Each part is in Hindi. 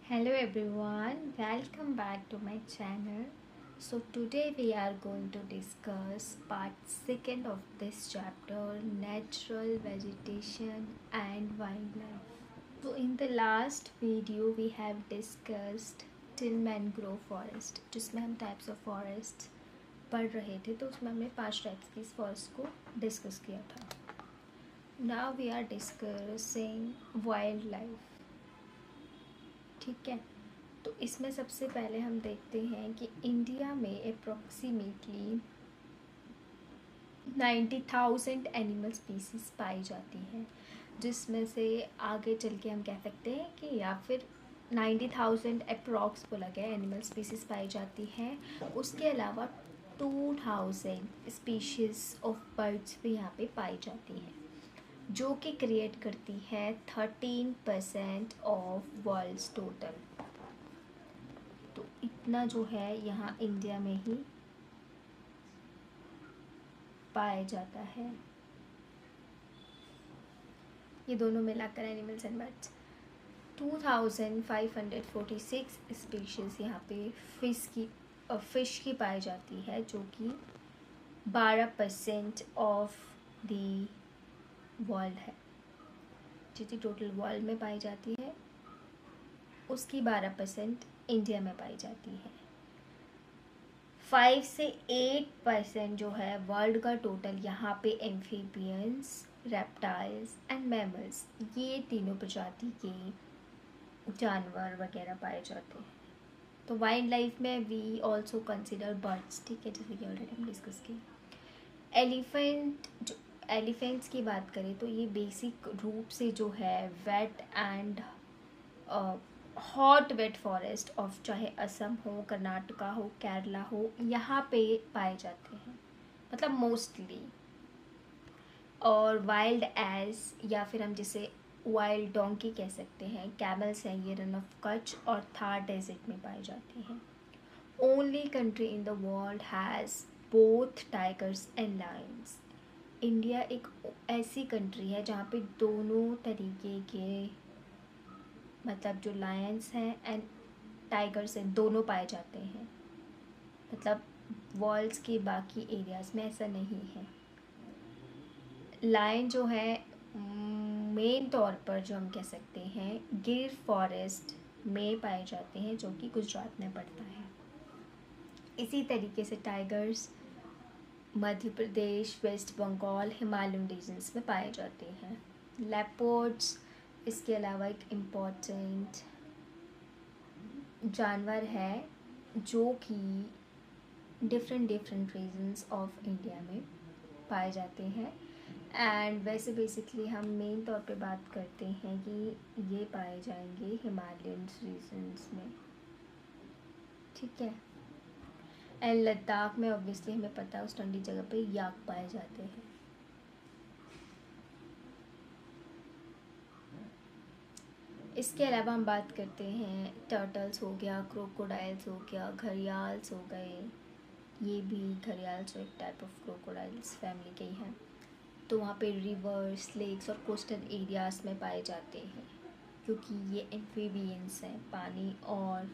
Hello everyone, welcome back to my channel. So today we are going to discuss part second of this chapter, natural vegetation and wildlife. So in the last video we have discussed till mangrove forest, जिसमें हम types of forests पढ़ रहे थे, तो उसमें हमने 5 टाइप्स की फॉरेस्ट को डिस्कस किया था. Now we are discussing wildlife. ठीक है, तो इसमें सबसे पहले हम देखते हैं कि इंडिया में अप्रॉक्सीमेटली 90,000 एनिमल स्पीसीज पाई जाती हैं, जिसमें से आगे चल के हम कह सकते हैं कि या फिर 90,000 अप्रॉक्स बोला गया एनिमल स्पीसीज पाई जाती हैं. उसके अलावा 2,000 स्पीशीज़ ऑफ बर्ड्स भी यहाँ पे पाई जाती हैं, जो कि क्रिएट करती है 13% ऑफ वर्ल्ड्स टोटल. तो इतना जो है यहाँ इंडिया में ही पाया जाता है. ये दोनों मिलाकर एनिमल्स एंड बर्ड्स 2546 स्पीशीज़ यहाँ पे फिश की पाई जाती है, जो कि 12% ऑफ द वर्ल्ड है. जितनी टोटल वर्ल्ड में पाई जाती है उसकी 12% इंडिया में पाई जाती है. 5 से 8% जो है वर्ल्ड का टोटल यहाँ पे एम्फीबियंस, रेप्टाइल्स एंड मैमल्स, ये तीनों प्रजाति के जानवर वगैरह पाए जाते हैं. तो वाइल्ड लाइफ में वी ऑल्सो कंसिडर बर्ड्स. ठीक है, जैसे कि ऑलरेडी हम डिस्कस किए. एलिफेंट्स की बात करें तो ये बेसिक रूप से जो है wet and hot wet forest of चाहे असम हो, कर्नाटका हो, केरला हो, यहाँ पे पाए जाते हैं, मतलब मोस्टली. और वाइल्ड एज या फिर हम जिसे वाइल्ड डोंकी कह सकते हैं, कैमल्स हैं, ये रन ऑफ कच्छ और थार डेजर्ट में पाए जाते हैं. Only country in the world has both tigers and Lions. India एक ऐसी कंट्री है जहाँ पे दोनों तरीके के, मतलब जो लायंस हैं एंड टाइगर्स हैं, दोनों पाए जाते हैं. मतलब वर्ल्ड्स के बाकी एरियाज़ में ऐसा नहीं है. लायन जो है मेन तौर पर जो हम कह सकते हैं गिर फॉरेस्ट में पाए जाते हैं, जो कि गुजरात में पड़ता है. इसी तरीके से tigers Madhya Pradesh, waste Bengal, Himalayan regions में पाए जाते हैं. लेपर्ड्स इसके अलावा एक इम्पॉर्टेंट जानवर है जो कि डिफरेंट रीजन्स ऑफ इंडिया में पाए जाते हैं. एंड वैसे बेसिकली हम मेन तौर पे बात करते हैं कि ये पाए जाएंगे हिमालयन रीजन्स में. ठीक है. एंड लद्दाख में ऑब्वियसली हमें पता है उस ठंडी जगह पे याक पाए जाते हैं. इसके अलावा हम बात करते हैं टर्टल्स हो गया, क्रोकोडाइल्स हो गया, घड़ियाल्स हो गए. ये भी घड़ियाल्स एक टाइप ऑफ क्रोकोडाइल्स फैमिली के ही हैं. तो वहाँ पे रिवर्स, लेक्स और कोस्टल एरियाज़ में पाए जाते हैं, क्योंकि ये एम्फीबियंस हैं, पानी और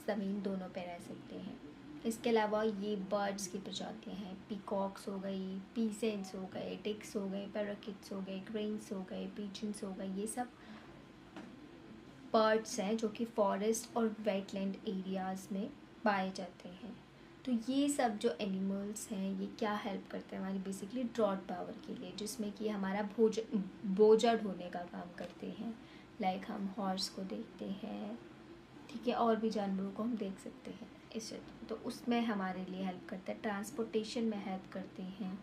ज़मीन दोनों पे रह सकते हैं. इसके अलावा ये बर्ड्स की प्रजातियाँ हैं. पीकॉक्स हो गई, पीसेंट्स हो गए, डिक्स हो गए, पैराकिट्स हो गए, क्रेन्स हो गए, पीजन्स हो गए. ये सब बर्ड्स हैं जो कि फॉरेस्ट और वेटलैंड एरियाज़ में पाए जाते हैं. तो ये सब जो एनिमल्स हैं ये क्या हेल्प करते हैं हमारी बेसिकली ड्रॉट पावर के लिए, जिसमें कि हमारा बोझा ढोने का काम करते हैं. लाइक हम हॉर्स को देखते हैं, ठीक है, और भी जानवरों को हम देख सकते हैं इससे. तो उसमें हमारे लिए हेल्प करते हैं. ट्रांसपोर्टेशन में हेल्प करते हैं,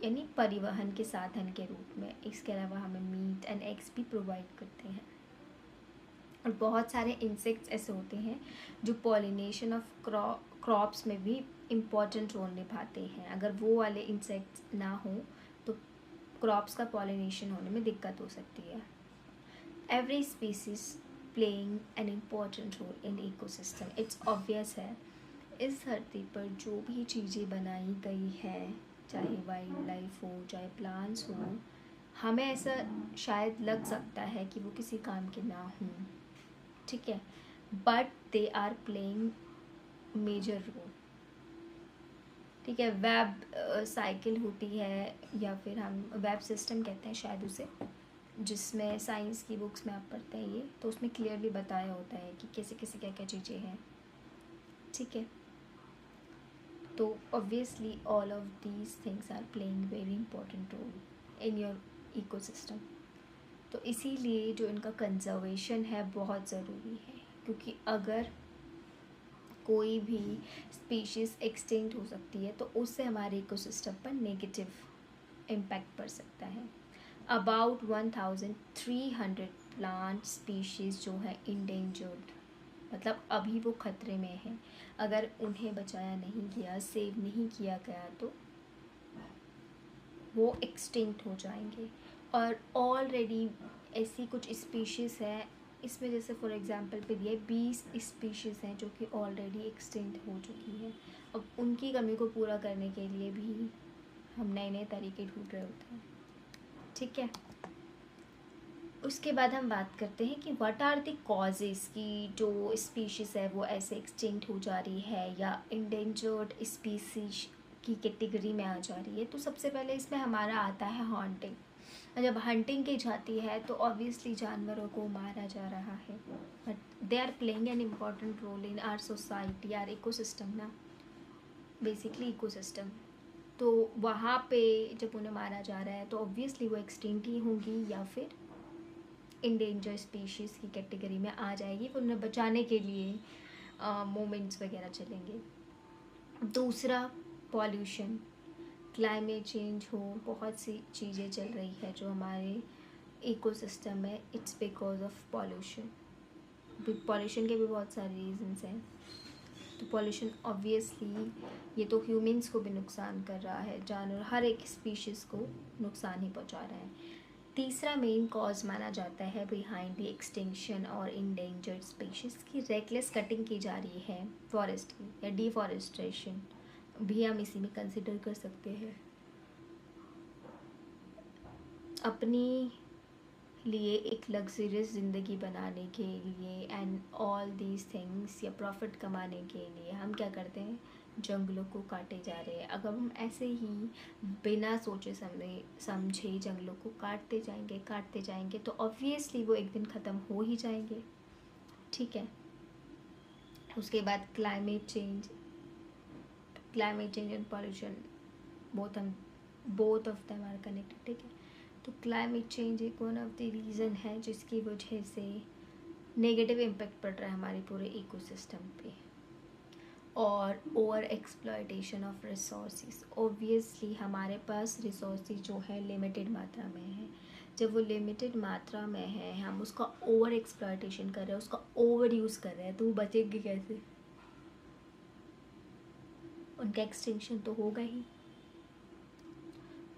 यानी परिवहन के साधन के रूप में. इसके अलावा हमें मीट एंड एग्स भी प्रोवाइड करते हैं. और बहुत सारे इंसेक्ट्स ऐसे होते हैं जो पॉलिनेशन ऑफ क्रॉप्स में भी इम्पॉर्टेंट रोल निभाते हैं. अगर वो वाले इंसेक्ट्स ना हो तो क्रॉप्स का पॉलिनेशन होने में दिक्कत हो सकती है. Every species playing an important role in ecosystem. It's obvious है, इस धरती पर जो भी चीज़ें बनाई गई है, चाहे वाइल्ड लाइफ हो, चाहे प्लांट्स हो, हमें ऐसा शायद लग सकता है कि वो किसी काम के ना हों. ठीक है, but they are playing major role. ठीक है, वेब साइकिल होती है, या फिर हम वेब सिस्टम कहते हैं शायद उसे, जिसमें साइंस की बुक्स में आप पढ़ते हैं ये, तो उसमें क्लियरली बताया होता है कि कैसे कैसे क्या क्या चीज़ें हैं। ठीक है, तो obviously all of these things are playing very important role in your ecosystem. तो इसीलिए जो इनका कंजर्वेशन है बहुत ज़रूरी है, क्योंकि अगर कोई भी स्पीशीज़ एक्सटिंक्ट हो सकती है तो उससे हमारे इकोसिस्टम पर नेगेटिव इम्पैक्ट पड़ सकता है। अबाउट 1300 प्लांट स्पीशीज़ जो है इंडेंजर्ड, मतलब अभी वो खतरे में हैं। अगर उन्हें बचाया नहीं गया, सेव नहीं किया गया, तो वो एक्सटिंक्ट हो जाएंगे। और ऑलरेडी ऐसी कुछ स्पीशीज़ है इसमें, जैसे फॉर एग्जांपल पे दिए 20 स्पीशीज़ हैं जो कि ऑलरेडी एक्सटिंक्ट हो चुकी है। अब उनकी कमी को पूरा करने के लिए भी हम नए नए तरीके ढूंढ रहे होते हैं। ठीक है, उसके बाद हम बात करते हैं कि व्हाट आर द कॉजेज़ की जो स्पीशीज़ है वो ऐसे एक्सटिंक्ट हो जा रही है या इंडेंजर्ड स्पीसीज की कैटेगरी में आ जा रही है। तो सबसे पहले इसमें हमारा आता है हॉन्टिंग। जब हंटिंग की जाती है तो ऑब्वियसली जानवरों को मारा जा रहा है, but they are playing an important role in our society, our ecosystem ना, बेसिकली इकोसिस्टम। तो वहाँ पे जब उन्हें मारा जा रहा है तो ऑब्वियसली वो एक्सटिंक्ट ही होंगी या फिर इंडेंजर स्पीशीज़ की कैटेगरी में आ जाएगी, फिर उन्हें बचाने के लिए मूवमेंट्स वगैरह चलेंगे। दूसरा, पॉल्यूशन, क्लाइमेट चेंज हो, बहुत सी चीज़ें चल रही है जो हमारे इकोसिस्टम में, it's because of pollution. Pollution के भी बहुत सारे रीजंस हैं। तो पॉल्यूशन ऑब्वियसली ये तो ह्यूमंस को भी नुकसान कर रहा है, जानवर हर एक स्पीशीज़ को नुकसान ही पहुंचा रहा है। तीसरा मेन कॉज माना जाता है बिहाइंड द एक्सटिंक्शन और इंडेंजर्ड स्पीशीज़ की रेकलेस कटिंग की जा रही है फॉरेस्ट की, या डिफॉरेस्टेशन भी हम इसी में कंसिडर कर सकते हैं। अपनी लिए एक लग्जरियस ज़िंदगी बनाने के लिए एंड ऑल दीज थिंग्स, या प्रॉफिट कमाने के लिए हम क्या करते हैं, जंगलों को काटे जा रहे हैं। अगर हम ऐसे ही बिना सोचे समझे जंगलों को काटते जाएंगे तो ऑब्वियसली वो एक दिन ख़त्म हो ही जाएंगे। ठीक है, उसके बाद climate change and pollution both of them are connected. ठीक है, तो क्लाइमेट चेंज एक वन ऑफ द रीज़न है जिसकी वजह से नेगेटिव इम्पैक्ट पड़ रहा है हमारे पूरे इकोसिस्टम पे। और over exploitation of resources, obviously हमारे पास रिसोर्सेज जो है लिमिटेड मात्रा में है। जब वो लिमिटेड मात्रा में है, हम उसका ओवर एक्सप्लॉयटेशन कर रहे हैं, उसका ओवर यूज़ कर रहे हैं, तो वो बचेंगे कैसे? उनका एक्सटिंक्शन तो होगा ही।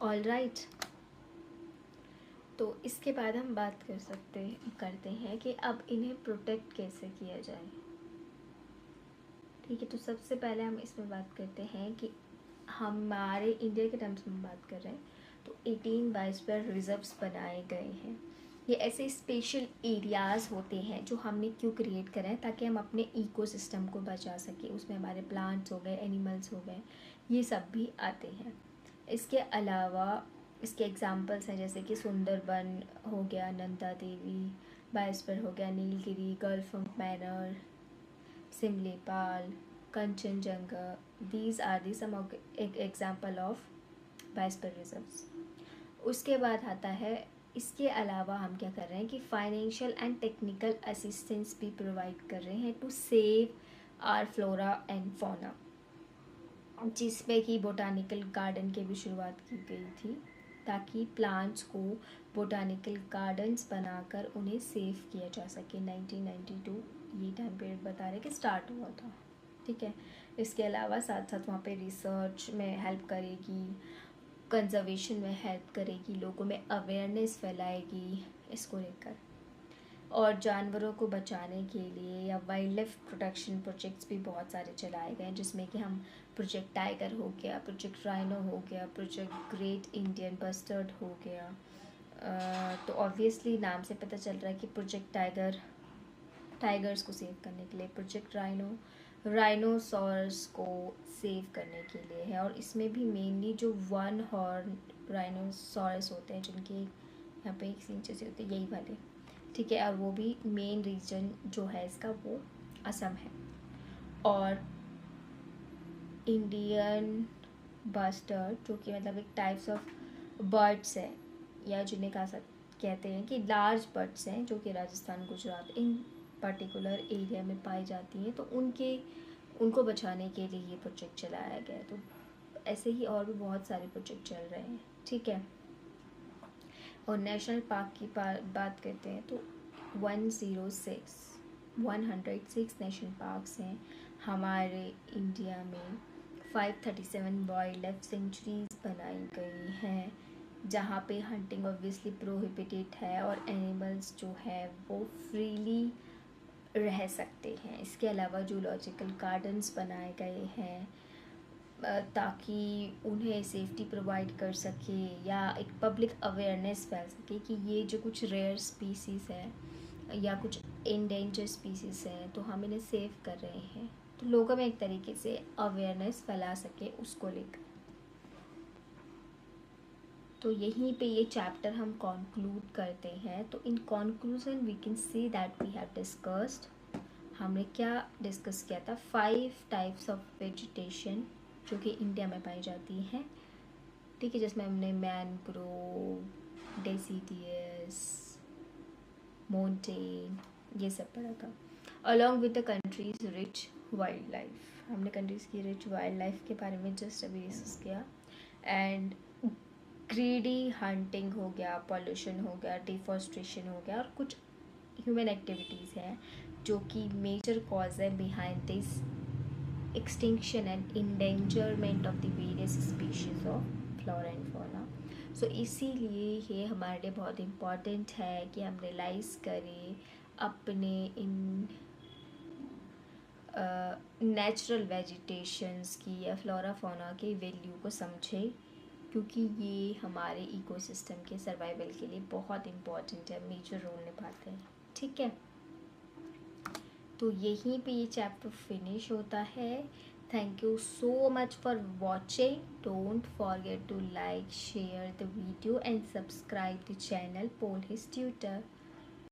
ऑल राइट, तो इसके बाद हम बात करते हैं कि अब इन्हें प्रोटेक्ट कैसे किया जाए। ठीक है, तो सबसे पहले हम इसमें बात करते हैं कि हमारे इंडिया के टर्म्स में बात कर रहे हैं तो 18 बायोस्फीयर रिजर्व्स बनाए गए हैं। ये ऐसे स्पेशल एरियाज़ होते हैं जो हमने क्यों क्रिएट करे हैं, ताकि हम अपने इकोसिस्टम को बचा सकें। उसमें हमारे प्लांट्स हो गए, एनिमल्स हो गए, ये सब भी आते हैं। इसके अलावा इसके एग्जांपल्स हैं जैसे कि सुंदरबन हो गया, नंदा देवी बायोस्फीयर हो गया, Nilgiri, gulf of Mannar, Simlipal, Kanchenjunga. These are the some example of biosphere reserves. उसके बाद आता है, इसके अलावा हम क्या कर रहे हैं कि फाइनेंशियल एंड टेक्निकल असिस्टेंस भी प्रोवाइड कर रहे हैं to save our flora and fauna, जिसमें कि बोटानिकल गार्डन की भी शुरुआत की गई थी ताकि प्लांट्स को बोटानिकल गार्डन्स बनाकर उन्हें सेव किया जा सके। 1992 ये टाइम पीरियड बता रहे कि स्टार्ट हुआ था। ठीक है, इसके अलावा साथ साथ वहाँ पे रिसर्च में हेल्प करेगी, कंजर्वेशन में हेल्प करेगी, लोगों में अवेयरनेस फैलाएगी इसको लेकर। और जानवरों को बचाने के लिए या वाइल्ड लाइफ प्रोटेक्शन प्रोजेक्ट्स भी बहुत सारे चलाए गए हैं, जिसमें कि हम प्रोजेक्ट टाइगर हो गया, प्रोजेक्ट राइनो हो गया, प्रोजेक्ट ग्रेट इंडियन बस्टर्ड हो गया। तो ऑब्वियसली नाम से पता चल रहा है कि प्रोजेक्ट टाइगर टाइगर्स को सेव करने के लिए, प्रोजेक्ट राइनोसॉरस को सेव करने के लिए है। और इसमें भी मेनली जो वन हॉर्न राइनोसॉरस होते हैं जिनके यहाँ पे एक सींग जैसे होते हैं, यही वाले, ठीक है। और वो भी मेन रीजन जो है इसका वो असम है। और इंडियन बस्टर्ड जो कि मतलब एक टाइप्स ऑफ बर्ड्स है, या जिन्हें कहते हैं कि लार्ज बर्ड्स हैं जो कि राजस्थान गुजरात इन पर्टिकुलर एरिया में पाई जाती हैं, तो उनको बचाने के लिए ये प्रोजेक्ट चलाया गया है। तो ऐसे ही और भी बहुत सारे प्रोजेक्ट चल रहे हैं, ठीक है। और नेशनल पार्क की बात करते हैं तो 106 नेशनल पार्क्स हैं हमारे इंडिया में। 537 वाइल्ड लाइफ सेंचुरीज बनाई गई हैं जहाँ पे हंटिंग ऑब्वियसली प्रोहिबिटेड है और एनिमल्स जो है वो फ्रीली रह सकते हैं। इसके अलावा जूलॉजिकल गार्डन्स बनाए गए हैं ताकि उन्हें सेफ्टी प्रोवाइड कर सके या एक पब्लिक अवेयरनेस फैल सके कि ये जो कुछ रेयर स्पीसीज़ है या कुछ इंडेंजर स्पीसीज़ हैं तो हम इन्हें सेव कर रहे हैं, तो लोगों में एक तरीके से अवेयरनेस फैला सके उसको लेकर। तो यहीं पे ये चैप्टर हम कंक्लूड करते हैं। तो in conclusion we can see that we have discussed, हमने क्या डिस्कस किया था, 5 टाइप्स ऑफ वेजिटेशन जो कि इंडिया में पाई जाती हैं, ठीक है, जिसमें हमने मैनग्रोव, डेसिडियस, मोंटेन ये सब पढ़ा था। Along with the countries rich wild life, हमने कंट्रीज़ की रिच वाइल्ड लाइफ के बारे में जस्ट अभी डिस्कस किया। एंड ग्रीडी हंटिंग हो गया, पॉल्यूशन हो गया, डिफॉरेस्टेशन हो गया, और कुछ ह्यूमन एक्टिविटीज़ हैं जो कि मेजर कॉज है behind this extinction and endangerment of the various species of flora and fauna. So इसीलिए ये हमारे लिए बहुत इम्पॉर्टेंट है कि हम रियलाइज़ करें अपने इन नेचुरल वेजिटेशंस की या फ्लोरा फौना के वैल्यू को समझें, क्योंकि ये हमारे इकोसिस्टम के सर्वाइवल के लिए बहुत इम्पॉर्टेंट है, मेजर रोल निभाते हैं, ठीक है। तो यहीं पे ये चैप्टर फिनिश होता है। Thank you so much for watching. Don't forget to like, share the video and subscribe the channel पोल हिज ट्यूटर।